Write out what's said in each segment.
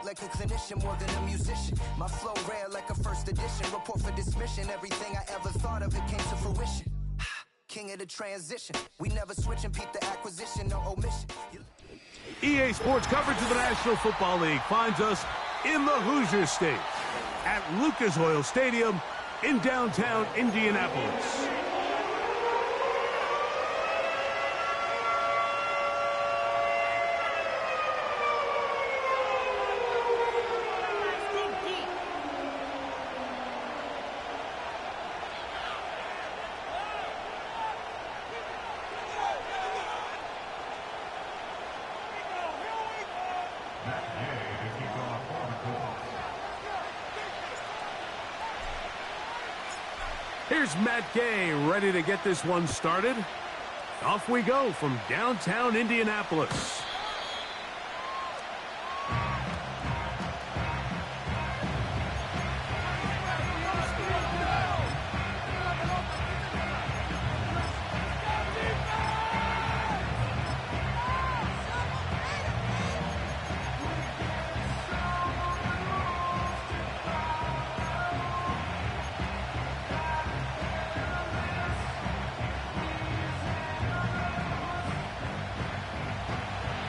like a clinician more than a musician. My flow rare like a first edition. Report for dismission. Everything I ever thought of, it came to fruition. King of the transition. We never switch and peep the acquisition, no omission. EA Sports coverage of the National Football League finds us in the Hoosier State at Lucas Oil Stadium in downtown Indianapolis. Here's Matt Gay ready to get this one started. Off we go from downtown Indianapolis.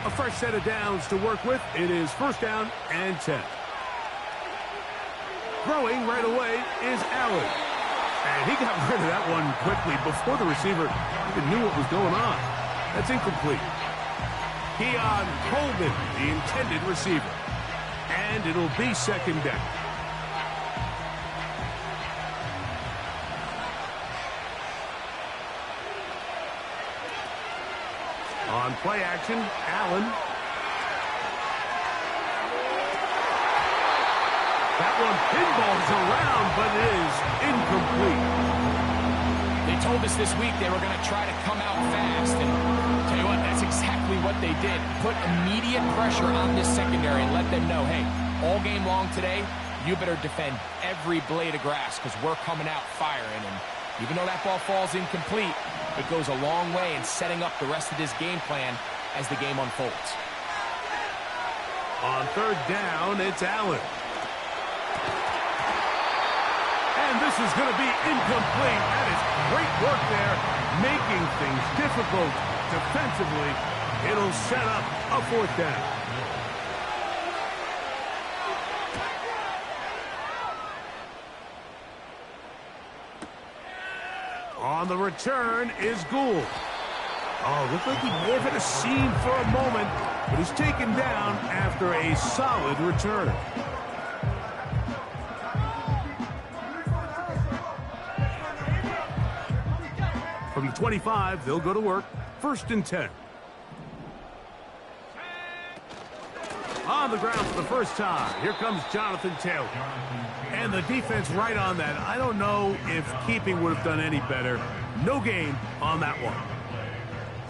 A fresh set of downs to work with. It is first down and 10. Throwing right away is Allen. And he got rid of that one quickly before the receiver even knew what was going on. That's incomplete. Keon Coleman, the intended receiver. And it'll be second down. On play action, Allen. That one pinballs around, but it is incomplete. They told us this week they were going to try to come out fast, and tell you what, that's exactly what they did. Put immediate pressure on this secondary and let them know, hey, all game long today, you better defend every blade of grass because we're coming out firing. And even though that ball falls incomplete, it goes a long way in setting up the rest of this game plan as the game unfolds. On third down, it's Allen. And this is going to be incomplete. That is great work there, making things difficult defensively. It'll set up a fourth down. On the return is Gould. Oh, looked like he may have hit a seam for a moment, but he's taken down after a solid return. From the 25, they'll go to work. First and 10. On the ground for the first time. Here comes Jonathan Taylor. And the defense right on that. I don't know if keeping would have done any better. No gain on that one.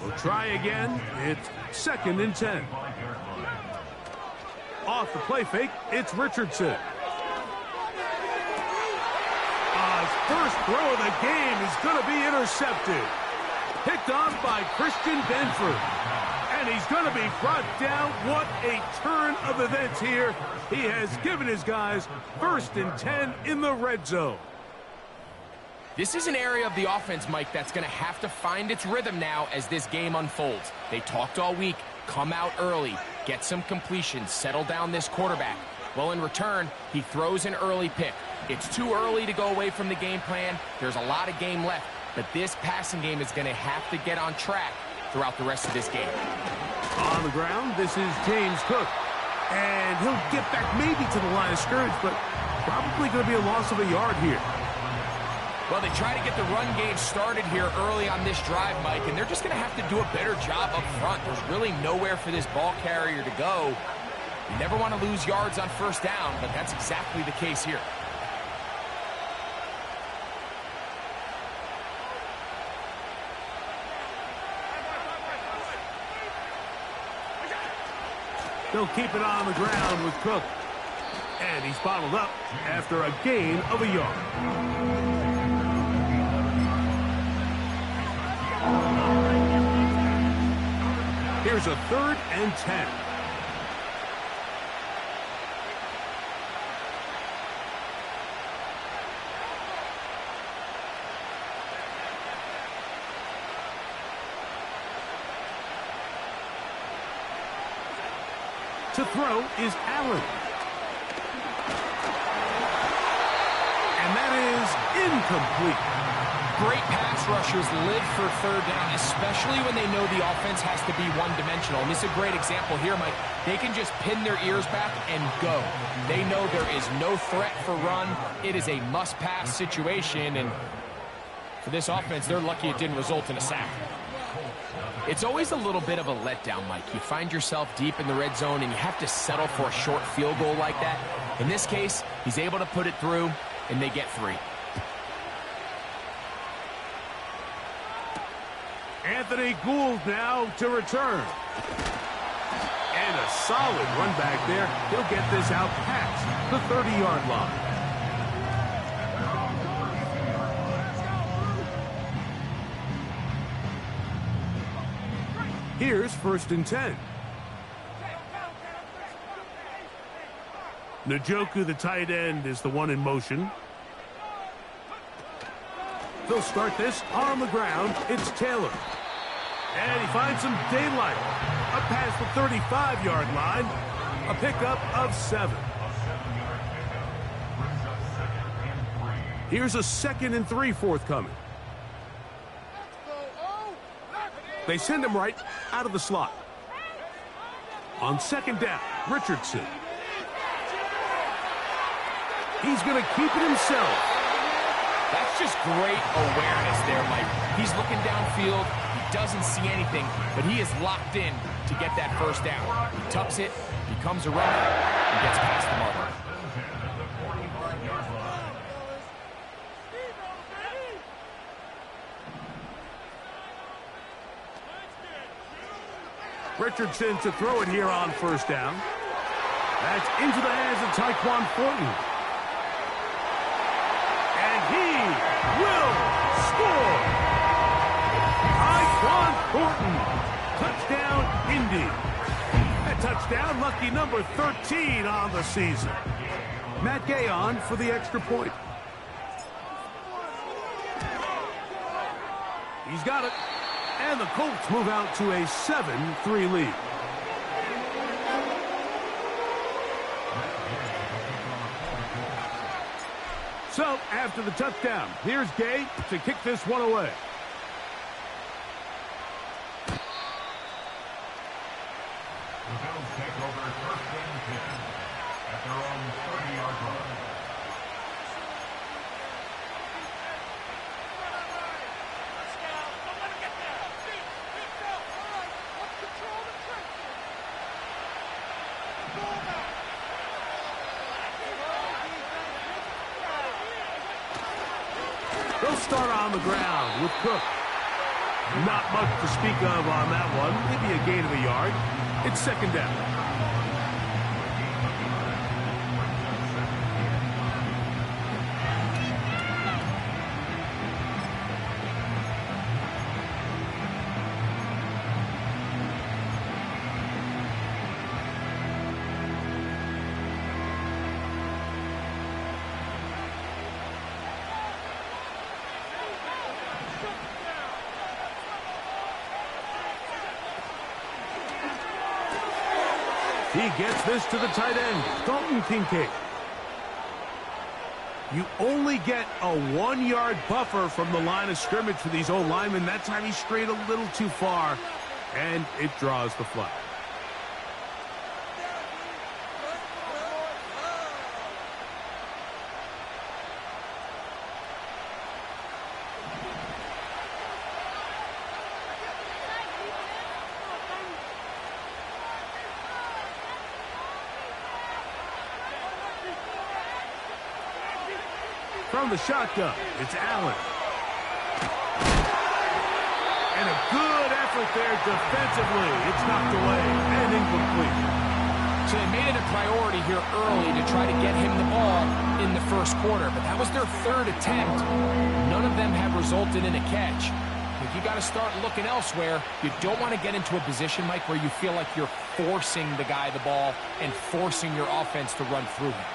We'll try again. It's second and 10. Off the play fake, it's Richardson. His first throw of the game is going to be intercepted. Picked off by Christian Benford. And he's going to be brought down. What a turn of events here. He has given his guys first and 10 in the red zone. This is an area of the offense, Mike, that's going to have to find its rhythm now as this game unfolds. They talked all week, come out early, get some completions, settle down this quarterback. Well, in return, he throws an early pick. It's too early to go away from the game plan. There's a lot of game left, but this passing game is going to have to get on track throughout the rest of this game. On the ground, this is James Cook. And he'll get back maybe to the line of scrimmage, but probably going to be a loss of a yard here. Well, they try to get the run game started here early on this drive, Mike, and they're just going to have to do a better job up front. There's really nowhere for this ball carrier to go. You never want to lose yards on first down, but that's exactly the case here. They'll keep it on the ground with Cook. And he's bottled up after a gain of a yard. Here's a 3rd and 10. To throw is Allen. And that is incomplete. Great pass rushers live for third down, especially when they know the offense has to be one-dimensional. And this is a great example here, Mike. They can just pin their ears back and go. They know there is no threat for run. It is a must-pass situation, and for this offense, they're lucky it didn't result in a sack. It's always a little bit of a letdown, Mike. You find yourself deep in the red zone, and you have to settle for a short field goal like that. In this case, he's able to put it through, and they get 3. Anthony Gould now to return. And a solid run back there. He'll get this out past the 30-yard line. Here's 1st and 10. Njoku, the tight end, is the one in motion. They'll start this on the ground. It's Taylor. And he finds some daylight. Up past the 35-yard line. A pickup of 7. Here's a 2nd and 3 forthcoming. They send him right out of the slot. On 2nd down, Richardson. He's going to keep it himself. That's just great awareness there, Mike. He's looking downfield. He doesn't see anything, but he is locked in to get that 1st down. He tucks it, becomes a runner, and gets past the marker. Richardson to throw it here on 1st down. That's into the hands of Tyquan Thornton. And he will score! Tyquan Thornton. Touchdown, Indy. A touchdown, lucky number 13 on the season. Matt Gay on for the extra point. He's got it. And the Colts move out to a 7-3 lead. So, after the touchdown, here's Gay to kick this one away. The Bills take over 1st and 10 at their own 30-yard line. They'll start on the ground with Cook. Not much to speak of on that one. Maybe a gain of a yard. It's 2nd down. He gets this to the tight end, Dalton Kincaid. You only get a 1-yard buffer from the line of scrimmage for these old linemen. That time he strayed a little too far, and it draws the flag. From the shotgun, it's Allen. And a good effort there defensively. It's knocked away and incomplete. So they made it a priority here early to try to get him the ball in the 1st quarter, but that was their 3rd attempt. None of them have resulted in a catch. But you got to start looking elsewhere. You don't want to get into a position, Mike, where you feel like you're forcing the guy the ball and forcing your offense to run through him.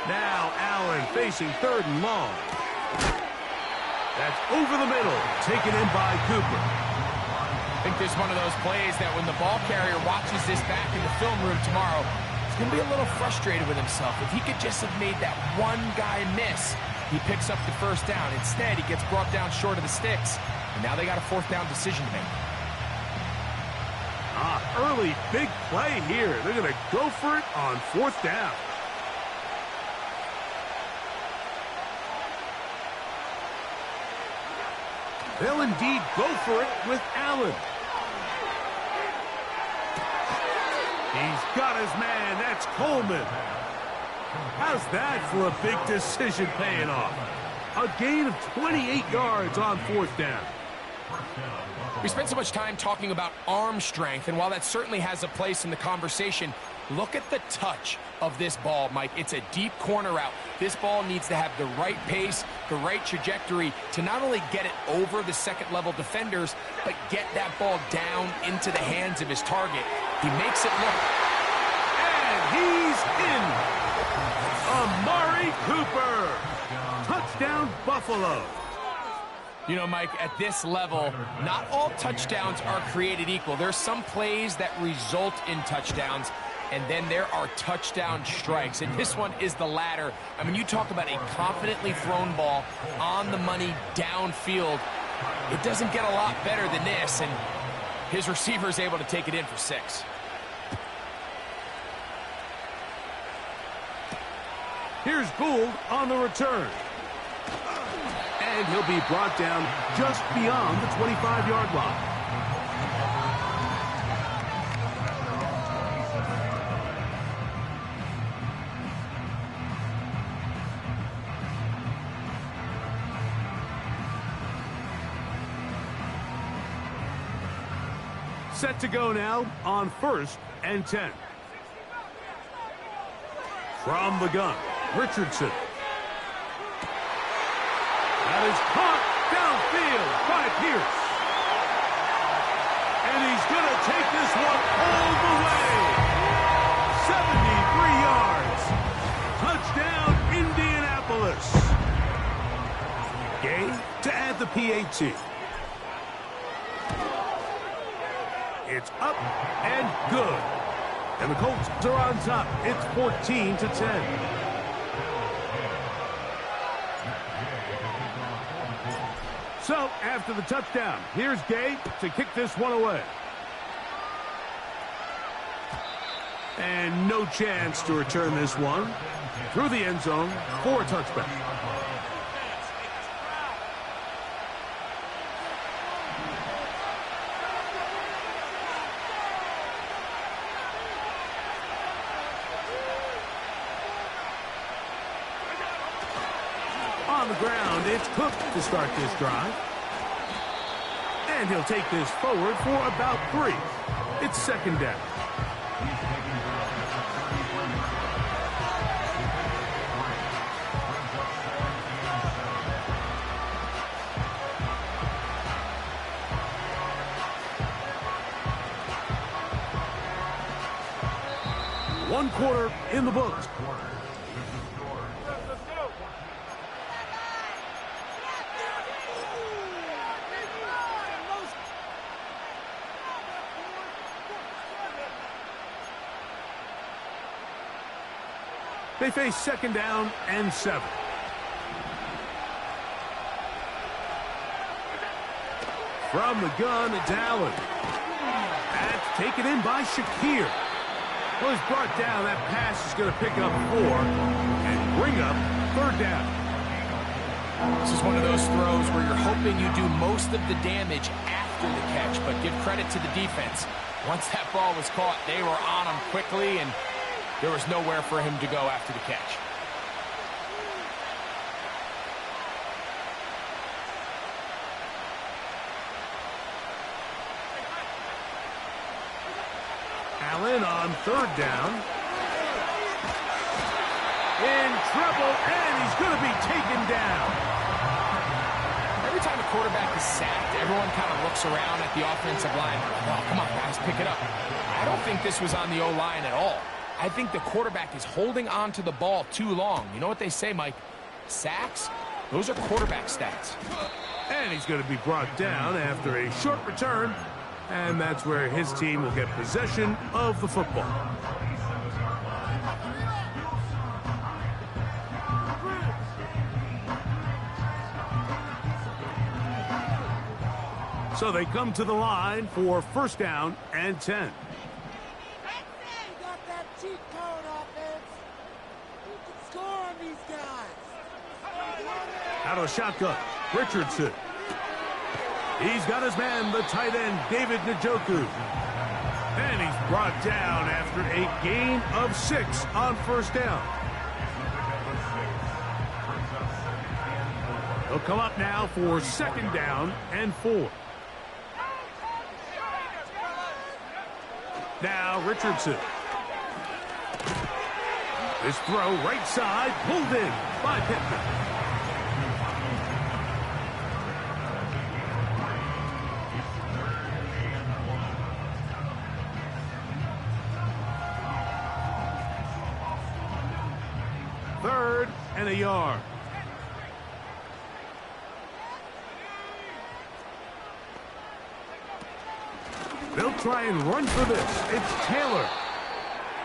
Now Allen facing 3rd and long. That's over the middle, taken in by Cooper. I think this is one of those plays that when the ball carrier watches this back in the film room tomorrow, he's going to be a little frustrated with himself. If he could just have made that one guy miss, he picks up the first down. Instead, he gets brought down short of the sticks, and now they got a fourth down decision to make. Early big play here. They're going to go for it on fourth down. They'll indeed go for it with Allen. He's got his man. That's Coleman. How's that for a big decision paying off? A gain of 28 yards on fourth down. We spent so much time talking about arm strength, and while that certainly has a place in the conversation, look at the touch of this ball, Mike. It's a deep corner route. This ball needs to have the right pace, the right trajectory to not only get it over the second-level defenders, but get that ball down into the hands of his target. He makes it look. And he's in. Amari Cooper. Touchdown, Buffalo. You know, Mike, at this level, not all touchdowns are created equal. There's some plays that result in touchdowns, and then there are touchdown strikes. And this one is the latter. I mean, you talk about a confidently thrown ball on the money downfield. It doesn't get a lot better than this, and his receiver is able to take it in for 6. Here's Gould on the return. And he'll be brought down just beyond the 25-yard line. Set to go now on 1st and 10. From the gun, Richardson. That is caught downfield by Pierce. And he's going to take this one all the way. 73 yards. Touchdown, Indianapolis. Gay to add the PAT. It's up and good. And the Colts are on top. It's 14-10. So, after the touchdown, here's Gay to kick this one away. And no chance to return this one through the end zone for a touchback. On the ground, it's Cook to start this drive. And he'll take this forward for about 3. It's second down. One quarter in the books. They face second down and 7. From the gun, it's Allen. That's taken in by Shakir. Well, he's brought down. That pass is going to pick up 4 and bring up third down. This is one of those throws where you're hoping you do most of the damage after the catch, but give credit to the defense. Once that ball was caught, they were on him quickly, and there was nowhere for him to go after the catch. Allen on third down. In trouble, and he's going to be taken down. Every time a quarterback is sacked, everyone kind of looks around at the offensive line. Oh, come on, guys, pick it up. I don't think this was on the O-line at all. I think the quarterback is holding on to the ball too long. You know what they say, Mike? Sacks, those are quarterback stats. And he's going to be brought down after a short return And that's where his team will get possession of the football. So they come to the line for first down and 10. Got that cheat code offense. You can score on these guys. Out of the shotgun, Richardson. He's got his man, the tight end, David Njoku. And he's brought down after a gain of 6 on first down. He'll come up now for second down and 4. Now Richardson. This throw right side pulled in by Pittman. Third and a yard. They'll try and run for this. It's Taylor.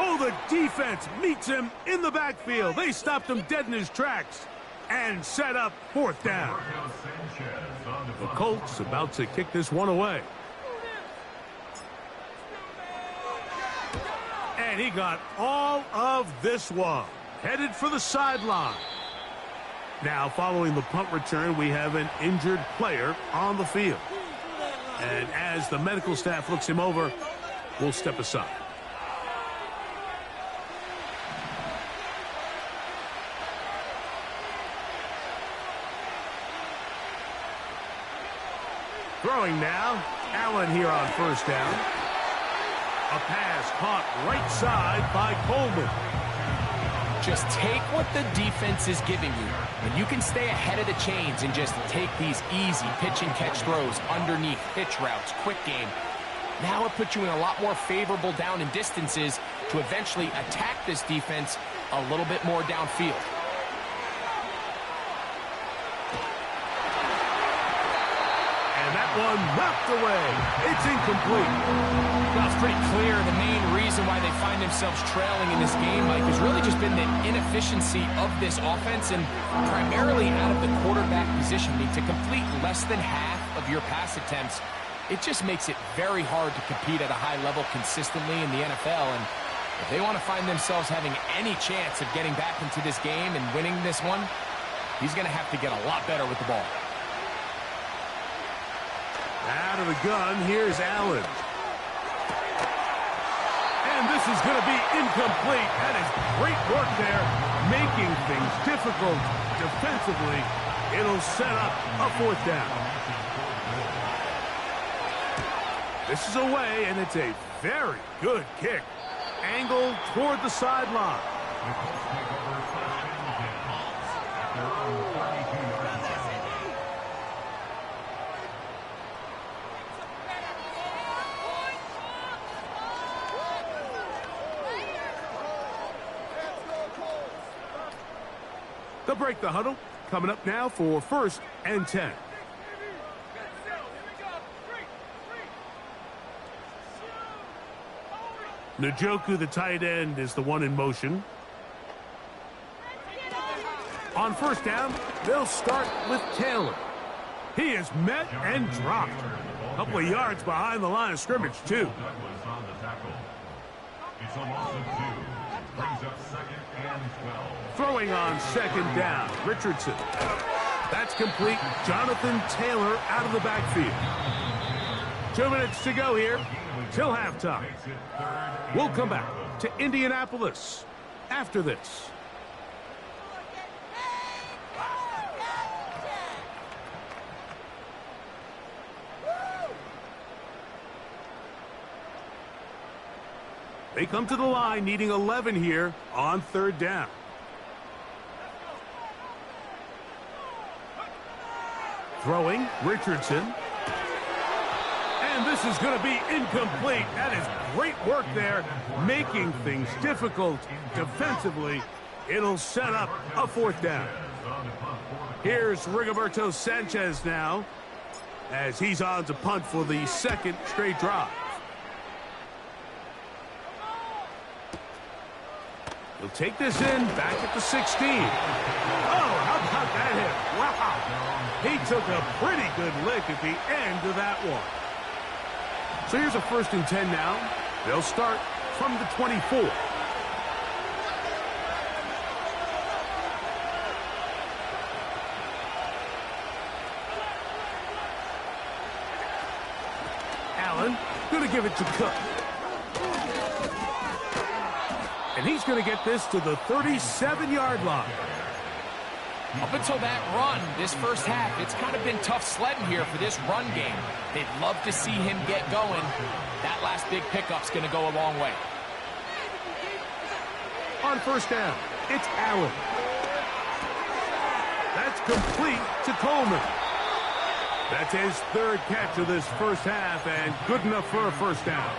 Oh, the defense meets him in the backfield. They stopped him dead in his tracks and set up fourth down. The Colts about to kick this one away. And he got all of this one. Headed for the sideline. Now, following the punt return, we have an injured player on the field. And as the medical staff looks him over, we'll step aside. Throwing now, Allen here on first down. A pass caught right side by Coleman. Just take what the defense is giving you. When you can stay ahead of the chains and just take these easy pitch and catch throws underneath pitch routes, quick game, now it puts you in a lot more favorable down and distances to eventually attack this defense a little bit more downfield. And that one knocked away. It's incomplete. Well, it's pretty clear the main reason why they find themselves trailing in this game, Mike, has really just been the inefficiency of this offense and primarily out of the quarterback position. I mean, to complete less than half of your pass attempts, it just makes it very hard to compete at a high level consistently in the NFL. And if they want to find themselves having any chance of getting back into this game and winning this one, he's going to have to get a lot better with the ball. Out of the gun, here's Allen. And this is going to be incomplete. That is great work there, making things difficult defensively. It'll set up a fourth down. This is away, and it's a very good kick. Angled toward the sideline. They'll break the huddle. Coming up now for first and 10. Njoku, the tight end, is the one in motion. On first down, they'll start with Taylor. He is met and dropped. A couple of yards behind the line of scrimmage, too. It's a loss of 2. Brings up second and 12. Throwing on second down, Richardson. That's complete. Jonathan Taylor out of the backfield. 2 minutes to go here till halftime. We'll come back to Indianapolis after this. They come to the line needing 11 here on third down. Throwing, Richardson. And this is going to be incomplete. That is great work there, making things difficult defensively. It'll set up a fourth down. Here's Rigoberto Sanchez now. as he's on to punt for the second straight drive. He'll take this in back at the 16. Oh, how about that hit? Wow. He took a pretty good lick at the end of that one. So here's a 1st and 10 now. They'll start from the 24. Allen going to give it to Cook. And he's going to get this to the 37-yard line. Up until that run, this first half, it's kind of been tough sledding here for this run game. They'd love to see him get going. That last big pickup's going to go a long way. On 1st down, it's Allen. That's complete to Coleman. That's his 3rd catch of this first half, and good enough for a 1st down.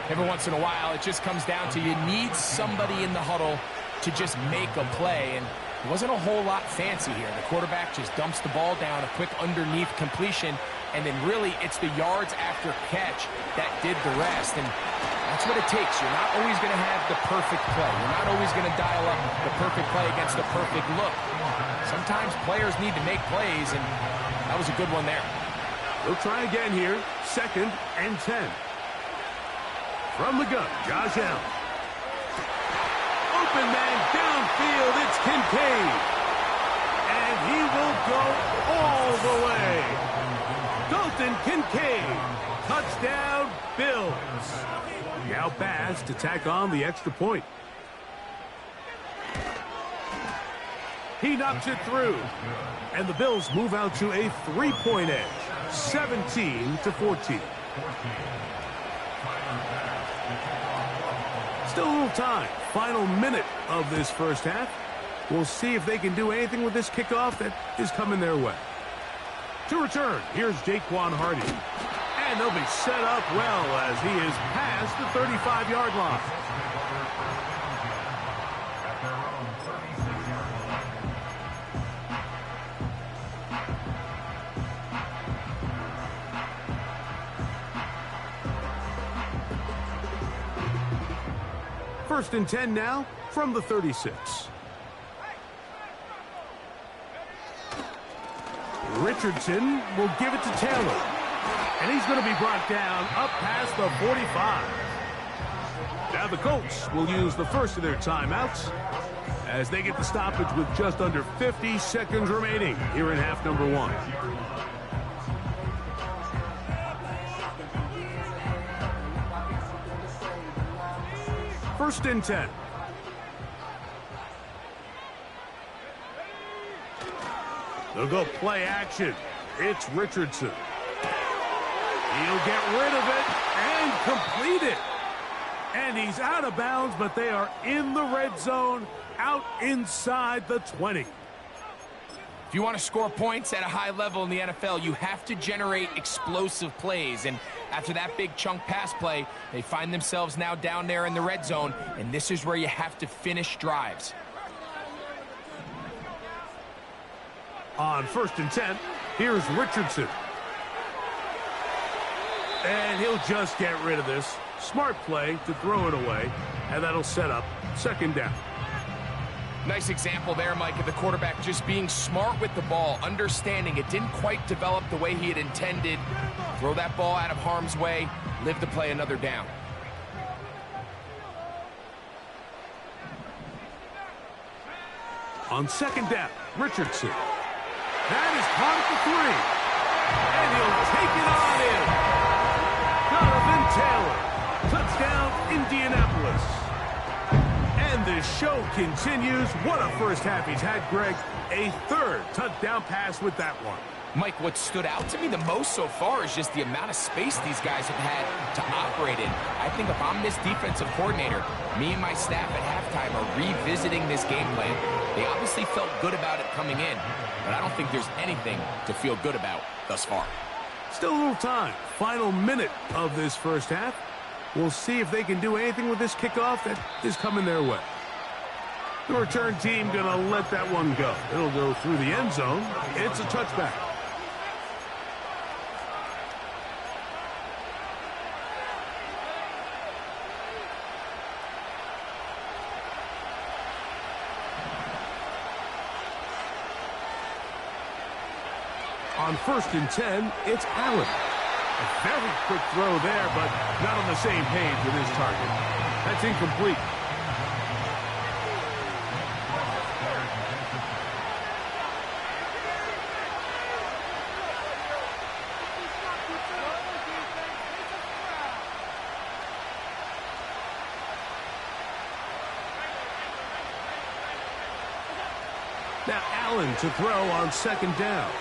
Every once in a while, it just comes down to you need somebody in the huddle to just make a play, and it wasn't a whole lot fancy here. The quarterback just dumps the ball down, a quick underneath completion, and then really it's the yards after catch that did the rest, and that's what it takes. You're not always going to have the perfect play. You're not always going to dial up the perfect play against the perfect look. Sometimes players need to make plays, and that was a good one there. We'll try again here, 2nd and 10. From the gun, Josh Allen. Open man downfield, it's Kincaid. And he will go all the way. Dalton Kincaid, touchdown Bills. The out pass to tack on the extra point. He knocks it through. And the Bills move out to a 3-point edge, 17-14. Still a little time. Final minute of this first half. We'll see if they can do anything with this kickoff that is coming their way. To return, here's Jaquan Hardy. And they'll be set up well as he is past the 35-yard line. At their own 36-yard line. First and 10 now from the 36. Richardson will give it to Taylor. And he's going to be brought down up past the 45. Now the Colts will use the first of their timeouts as they get the stoppage with just under 50 seconds remaining here in half number 1. First and 10. They'll go play action. It's Richardson. He'll get rid of it and complete it. And he's out of bounds, but they are in the red zone, out inside the 20. If you want to score points at a high level in the NFL, you have to generate explosive plays. And after that big chunk pass play, they find themselves now down there in the red zone, and this is where you have to finish drives. On first and 10, here's Richardson. And he'll just get rid of this. Smart play to throw it away, and that'll set up second down. Nice example there, Mike, of the quarterback just being smart with the ball, understanding it didn't quite develop the way he had intended. Throw that ball out of harm's way, live to play another down. On second down, Richardson. That is caught at the 3. And he'll take it on in. Jonathan Taylor. Touchdown, Indianapolis. And the show continues. What a first half he's had, Greg. A third touchdown pass with that one. Mike, what stood out to me the most so far is just the amount of space these guys have had to operate in. I think if I'm this defensive coordinator, me and my staff at halftime are revisiting this game plan. They obviously felt good about it coming in, but I don't think there's anything to feel good about thus far. Still a little time. Final minute of this first half. We'll see if they can do anything with this kickoff that is coming their way. The return team going to let that one go. It'll go through the end zone. It's a touchback. On 1st and 10, it's Allen. A very quick throw there, but not on the same page with his target. That's incomplete. Now Allen to throw on 2nd down.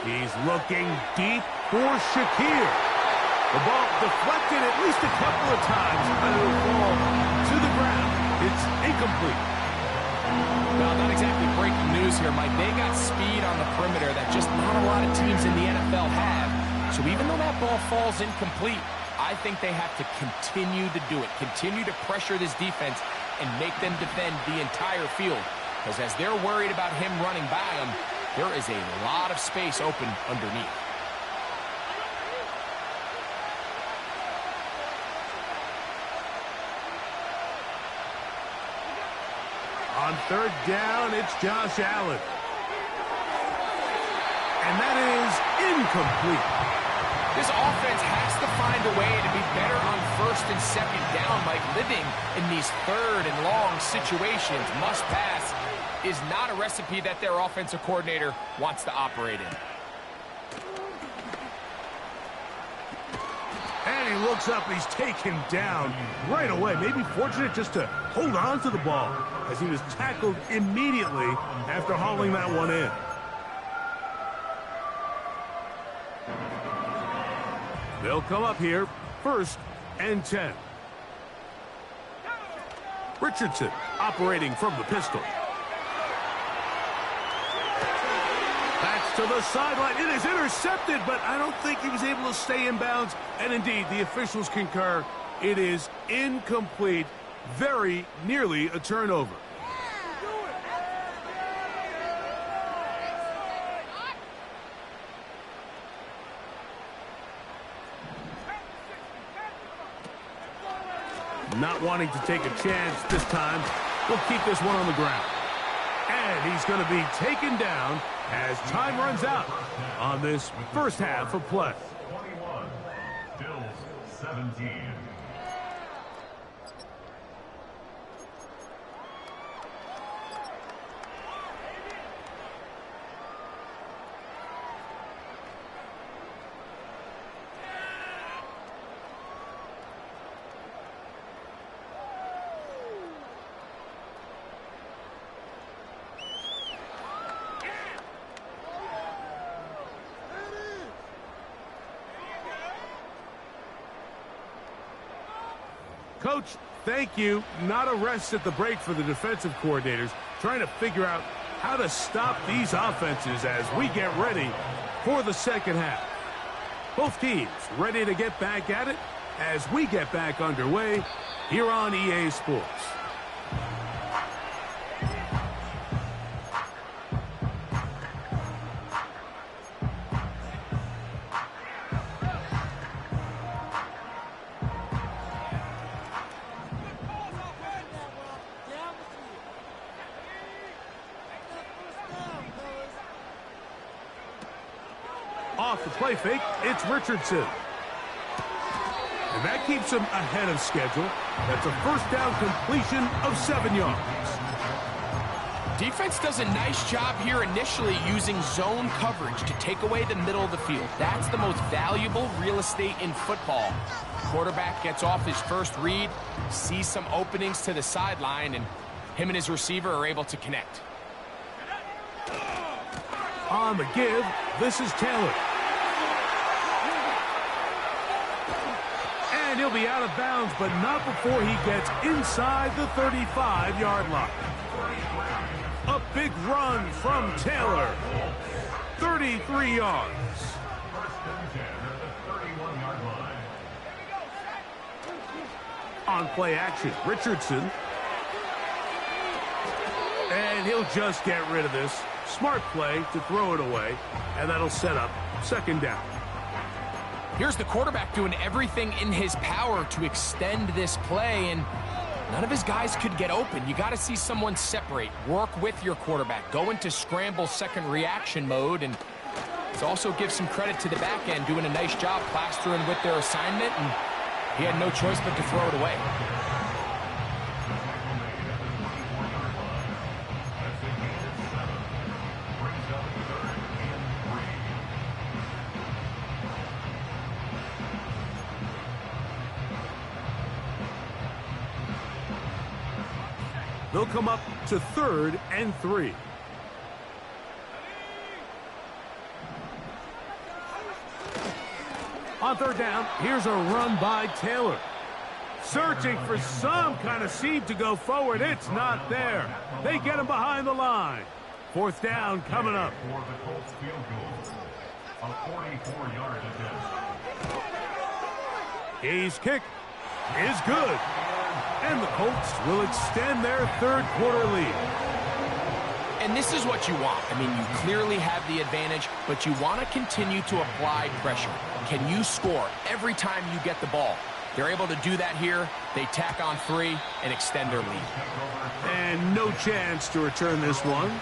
He's looking deep for Shakir. The ball deflected at least a couple of times, but it will fall to the ground. It's incomplete. Well, not exactly breaking news here, Mike. They got speed on the perimeter that just not a lot of teams in the NFL have. So even though that ball falls incomplete, I think they have to continue to do it. Continue to pressure this defense and make them defend the entire field. Because as they're worried about him running by them, there is a lot of space open underneath. On 3rd down, it's Josh Allen. And that is incomplete. This offense has to find a way to be better on 1st and 2nd down, Mike. Living in these 3rd and long situations, must pass, is not a recipe that their offensive coordinator wants to operate in. And he looks up, he's taken down right away. Maybe fortunate just to hold on to the ball as he was tackled immediately after hauling that one in. They'll come up here, 1st and 10. Richardson operating from the pistol. That's to the sideline. It is intercepted, but I don't think he was able to stay in bounds. And indeed, the officials concur. It is incomplete. Very nearly a turnover. Not wanting to take a chance this time. We'll keep this one on the ground. And he's going to be taken down as time runs out on this first half of play. 21, Bills 17. Coach, thank you. Not a rest at the break for the defensive coordinators, trying to figure out how to stop these offenses as we get ready for the second half. Both teams ready to get back at it as we get back underway here on EA Sports. Off the play fake, it's Richardson. And that keeps him ahead of schedule. That's a 1st down completion of 7 yards. Defense does a nice job here initially using zone coverage to take away the middle of the field. That's the most valuable real estate in football. Quarterback gets off his first read, sees some openings to the sideline, and him and his receiver are able to connect. On the give, this is Taylor. And he'll be out of bounds, but not before he gets inside the 35-yard line. A big run from Taylor. 33 yards. On play action, Richardson. And he'll just get rid of this. Smart play to throw it away, and that'll set up 2nd down. Here's the quarterback doing everything in his power to extend this play, and none of his guys could get open. You got to see someone separate, work with your quarterback, go into scramble second reaction mode, and Let's also give some credit to the back end, doing a nice job plastering with their assignment, and he had no choice but to throw it away. They'll come up to 3rd and 3. On 3rd down, here's a run by Taylor. Searching for some kind of seam to go forward. It's not there. They get him behind the line. 4th down coming up. For the Colts field goal, a 44-yard attempt. His kick is good. And the Colts will extend their 3rd quarter lead. And this is what you want. I mean, you clearly have the advantage, but you want to continue to apply pressure. Can you score every time you get the ball? They're able to do that here. They tack on 3 and extend their lead. And no chance to return this one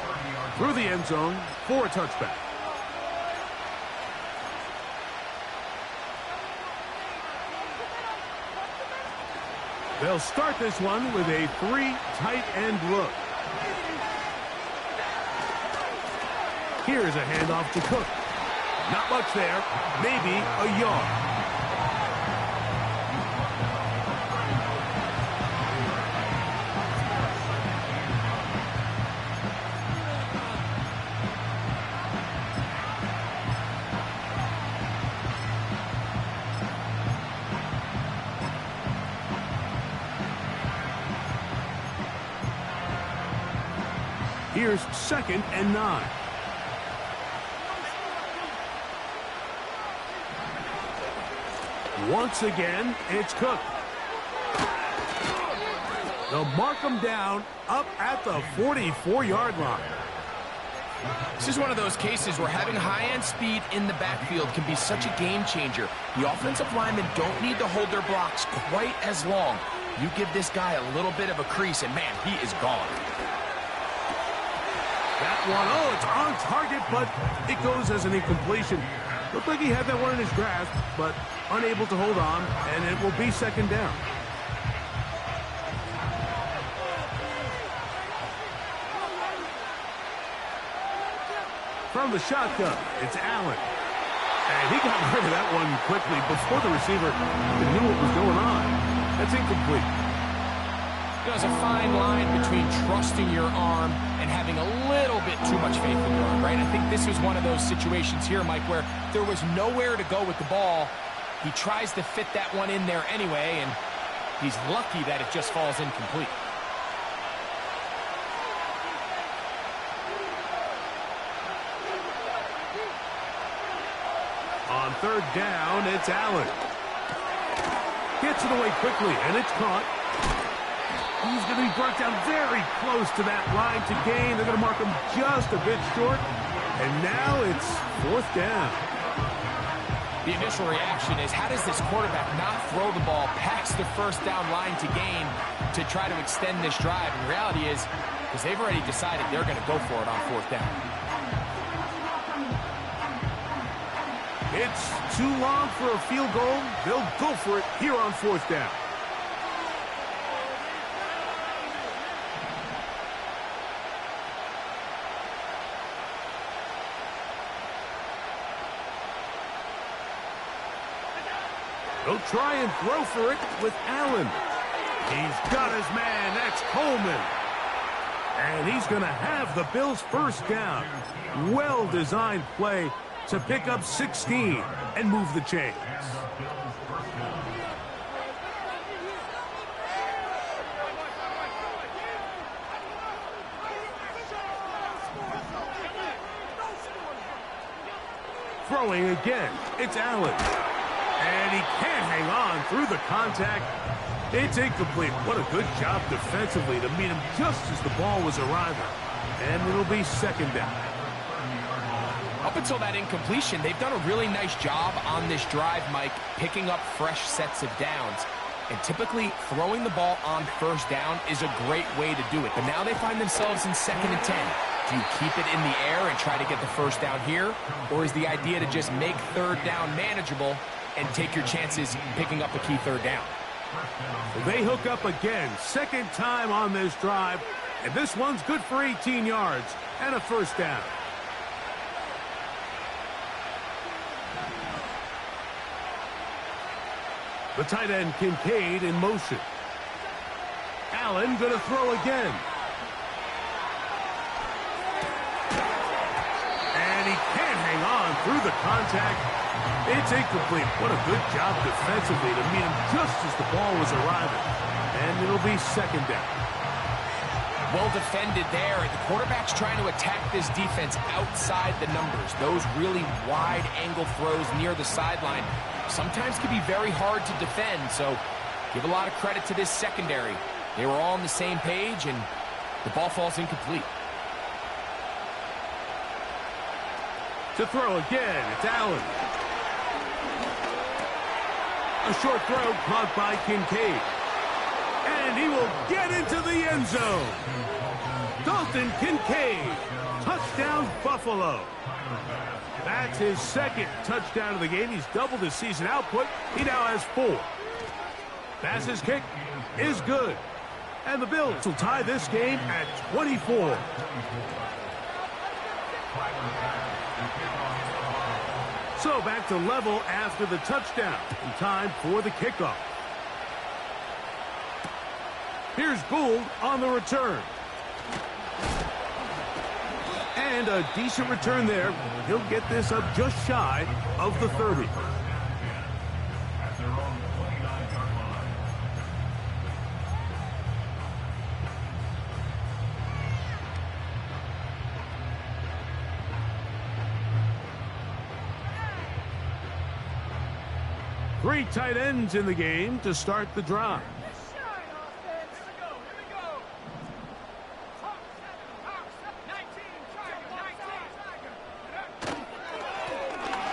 through the end zone for a touchback. They'll start this one with a 3 tight end look. Here's a handoff to Cook. Not much there, maybe a yard. Here's 2nd and 9. Once again, it's Cook. They'll mark him down up at the 44-yard line. This is one of those cases where having high-end speed in the backfield can be such a game changer. The offensive linemen don't need to hold their blocks quite as long. You give this guy a little bit of a crease, and man, he is gone. That one, oh, it's on target, but it goes as an incompletion. Looked like he had that one in his grasp, but unable to hold on, and it will be 2nd down. From the shotgun, it's Allen. And he got rid of that one quickly before the receiver even knew what was going on. That's incomplete. There's a fine line between trusting your arm and having a little bit too much faith in your arm, right? I think this was one of those situations here, Mike, where there was nowhere to go with the ball. He tries to fit that one in there anyway, and he's lucky that it just falls incomplete. On 3rd down, it's Allen. Gets it away quickly, and it's caught. He's going to be brought down very close to that line to gain. They're going to mark him just a bit short. And now it's 4th down. The initial reaction is, how does this quarterback not throw the ball past the 1st down line to gain to try to extend this drive? And the reality is, because they've already decided they're going to go for it on 4th down. It's too long for a field goal. They'll go for it here on 4th down. They'll try and throw for it with Allen. He's got his man. That's Coleman. And he's going to have the Bills' 1st down. Well-designed play to pick up 16 and move the chains. Throwing again, it's Allen. And he can't hang on through the contact. It's incomplete. What a good job defensively to meet him just as the ball was arriving. And it'll be 2nd down. Up until that incompletion, they've done a really nice job on this drive, Mike, picking up fresh sets of downs. And typically, throwing the ball on 1st down is a great way to do it. But now they find themselves in 2nd and 10. Do you keep it in the air and try to get the first down here? Or is the idea to just make third down manageable and take your chances picking up a key third down? They hook up again, second time on this drive, and this one's good for 18 yards and a first down. The tight end Kincaid in motion. Allen going to throw again. And he can't hang on through the contact. It's incomplete. What a good job defensively to meet him just as the ball was arriving. And it'll be second down. Well defended there. The quarterback's trying to attack this defense outside the numbers. Those really wide angle throws near the sideline sometimes can be very hard to defend, so give a lot of credit to this secondary. They were all on the same page, and the ball falls incomplete. To throw again, it's Allen. A short throw caught by Kincaid. And he will get into the end zone. Dalton Kincaid, touchdown Buffalo. That's his second touchdown of the game. He's doubled his season output. He now has 4. Pass's kick is good. And the Bills will tie this game at 24. So back to level after the touchdown. In time for the kickoff. Here's Gould on the return. And a decent return there. He'll get this up just shy of the 30. At their own 29-yard line. Three tight ends in the game to start the drive.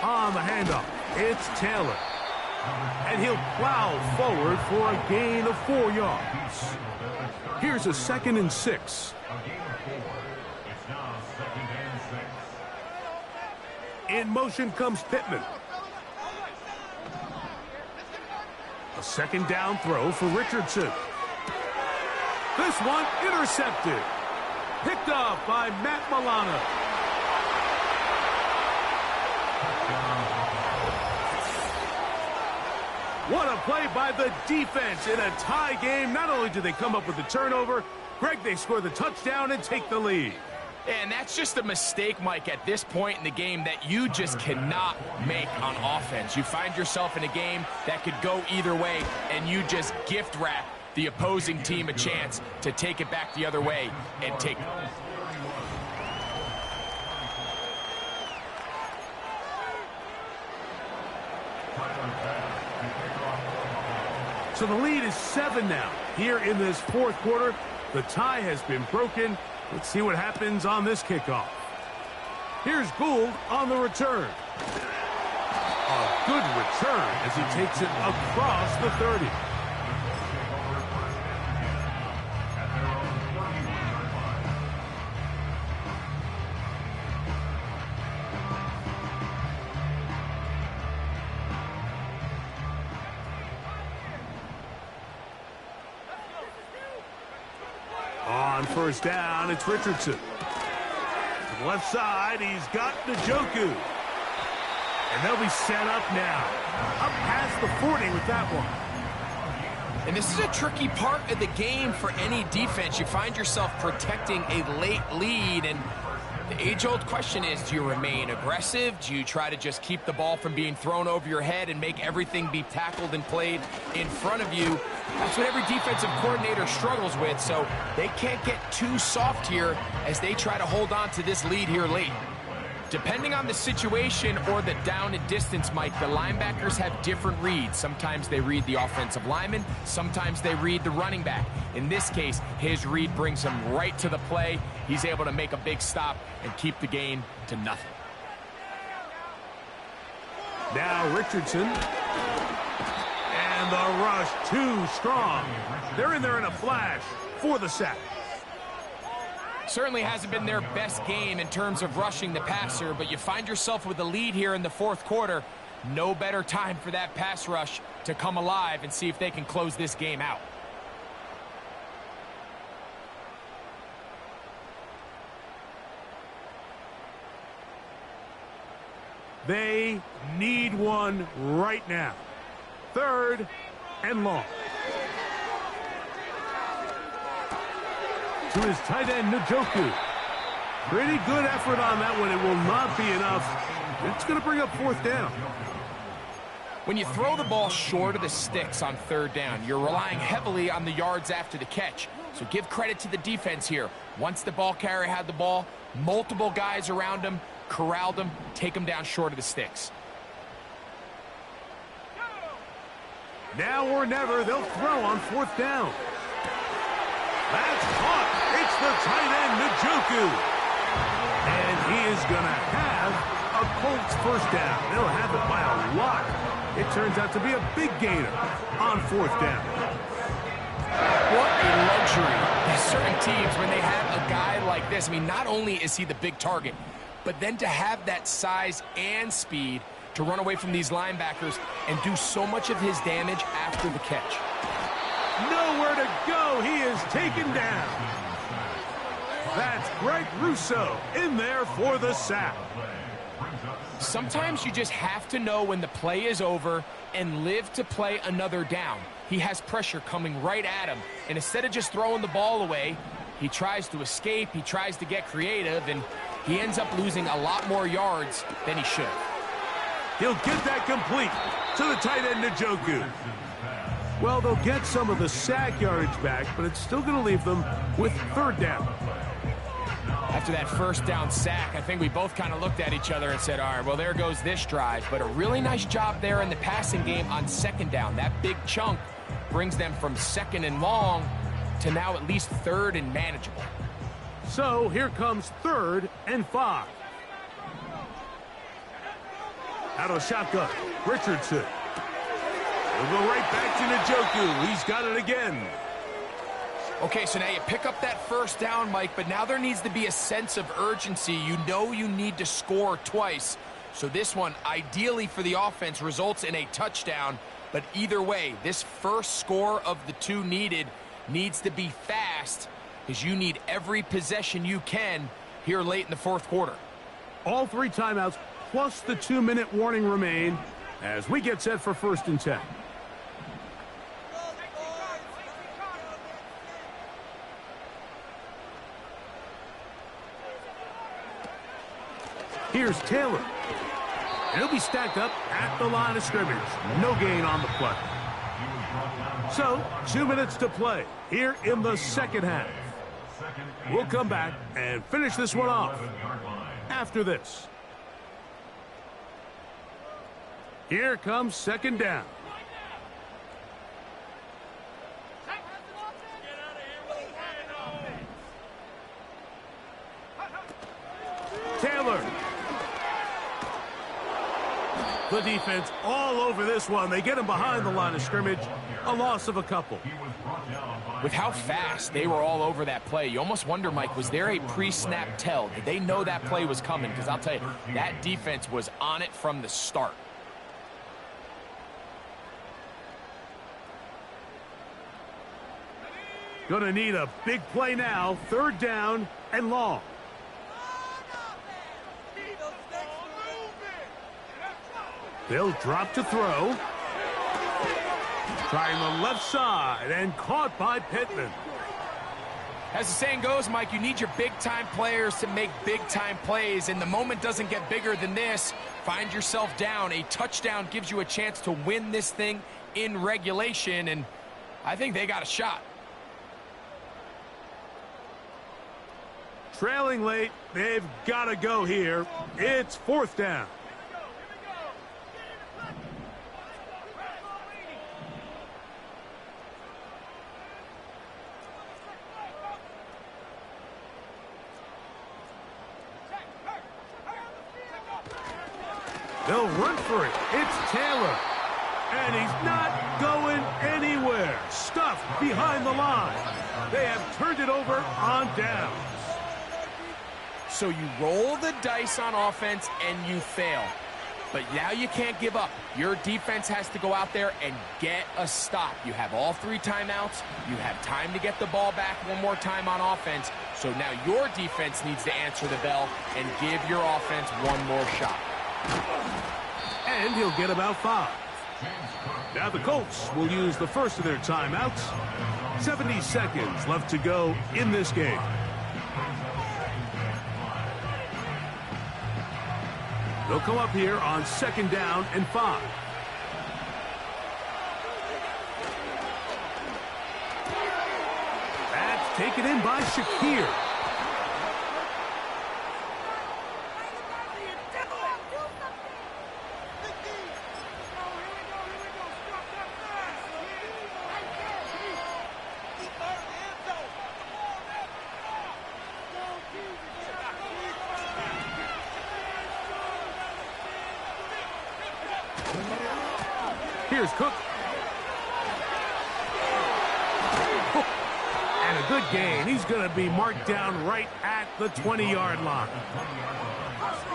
On the handoff, it's Taylor. And he'll plow forward for a gain of 4 yards. Here's a 2nd and 6. A gain of 4. It's now 2nd and 6. In motion comes Pittman. A second down throw for Richardson. This one intercepted. Picked off by Matt Milano. What a play by the defense in a tie game. Not only do they come up with the turnover, Greg, they score the touchdown and take the lead. And that's just a mistake, Mike, at this point in the game that you just cannot make on offense. You find yourself in a game that could go either way, and you just gift wrap the opposing team a chance to take it back the other way and take it. So the lead is 7 now. Here in this fourth quarter, the tie has been broken. Let's see what happens on this kickoff. Here's Gould on the return. A good return as he takes it across the 30. On first down, it's Richardson. To the left side, he's got Njoku. And they'll be set up now. Up past the 40 with that one. And this is a tricky part of the game for any defense. You find yourself protecting a late lead, and the age-old question is, do you remain aggressive? Do you try to just keep the ball from being thrown over your head and make everything be tackled and played in front of you? That's what every defensive coordinator struggles with, so they can't get too soft here as they try to hold on to this lead here late. Depending on the situation or the down and distance, Mike, the linebackers have different reads. Sometimes they read the offensive lineman. Sometimes they read the running back. In this case, his read brings him right to the play. He's able to make a big stop and keep the gain to nothing. Now Richardson. And the rush too strong. They're in there in a flash for the sack. Certainly hasn't been their best game in terms of rushing the passer, but you find yourself with a lead here in the fourth quarter. No better time for that pass rush to come alive and see if they can close this game out. They need one right now. 3rd and long. To his tight end, Njoku. Pretty good effort on that one. It will not be enough. It's going to bring up 4th down. When you throw the ball short of the sticks on 3rd down, you're relying heavily on the yards after the catch. So give credit to the defense here. Once the ball carrier had the ball, multiple guys around him, corralled him, take him down short of the sticks. Now or never, they'll throw on 4th down. That's caught. It's the tight end, Njoku. And he is going to have a Colts 1st down. They'll have it by a lot. It turns out to be a big gainer on 4th down. What a luxury. There's certain teams, when they have a guy like this, I mean, not only is he the big target, but then to have that size and speed to run away from these linebackers and do so much of his damage after the catch. Nowhere to go. He is taken down. That's Greg Rousseau in there for the sack. Sometimes you just have to know when the play is over and live to play another down. He has pressure coming right at him, and instead of just throwing the ball away, he tries to escape, he tries to get creative, and he ends up losing a lot more yards than he should. He'll get that complete to the tight end, Njoku. Well, they'll get some of the sack yardage back, but it's still going to leave them with 3rd down. After that 1st down sack, I think we both kind of looked at each other and said, all right, well, there goes this drive. But a really nice job there in the passing game on 2nd down. That big chunk brings them from 2nd and long to now at least 3rd and manageable. So here comes 3rd and 5. Out of the shotgun, Richardson. We'll go right back to Njoku. He's got it again. Okay, so now you pick up that 1st down, Mike, but now there needs to be a sense of urgency. You know you need to score twice. So this one, ideally for the offense, results in a touchdown. But either way, this first score of the 2 needed needs to be fast, because you need every possession you can here late in the 4th quarter. All 3 timeouts plus the 2-minute warning remain as we get set for 1st and 10. Here's Taylor. He'll be stacked up at the line of scrimmage. No gain on the play. So, 2 minutes to play here in the 2nd half. We'll come back and finish this one off after this. Here comes 2nd down. Taylor. The defense all over this one. They get him behind the line of scrimmage. A loss of a couple. With how fast they were all over that play, you almost wonder, Mike, was there a pre-snap tell? Did they know that play was coming? Because I'll tell you, that defense was on it from the start. Gonna need a big play now. 3rd down and long. They'll drop to throw. Trying the left side and caught by Pittman. As the saying goes, Mike, you need your big-time players to make big-time plays, and the moment doesn't get bigger than this. Find yourself down. A touchdown gives you a chance to win this thing in regulation, and I think they got a shot. Trailing late, they've got to go here. It's 4th down. They'll run for it. It's Taylor. And he's not going anywhere. Stuffed behind the line. They have turned it over on downs. So you roll the dice on offense and you fail. But now you can't give up. Your defense has to go out there and get a stop. You have all 3 timeouts. You have time to get the ball back one more time on offense. So now your defense needs to answer the bell and give your offense one more shot. And he'll get about 5. Now the Colts will use the first of their timeouts. 70 seconds left to go in this game. They'll come up here on 2nd down and 5. That's taken in by Shakir. Here's Cook. And a good gain. He's going to be marked down right at the 20-yard line.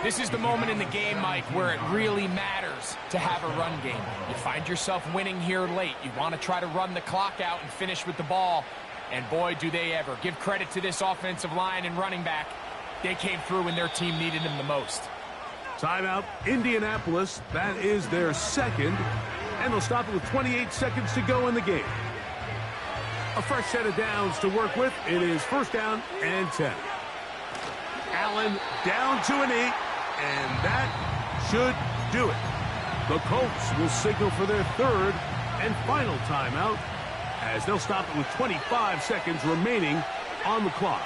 This is the moment in the game, Mike, where it really matters to have a run game. You find yourself winning here late. You want to try to run the clock out and finish with the ball. And boy, do they ever. Give credit to this offensive line and running back. They came through when their team needed them the most. Timeout, Indianapolis. That is their 2nd. And they'll stop it with 28 seconds to go in the game. A fresh set of downs to work with. It is 1st down and 10. Allen down to a knee, and that should do it. The Colts will signal for their 3rd and final timeout as they'll stop it with 25 seconds remaining on the clock.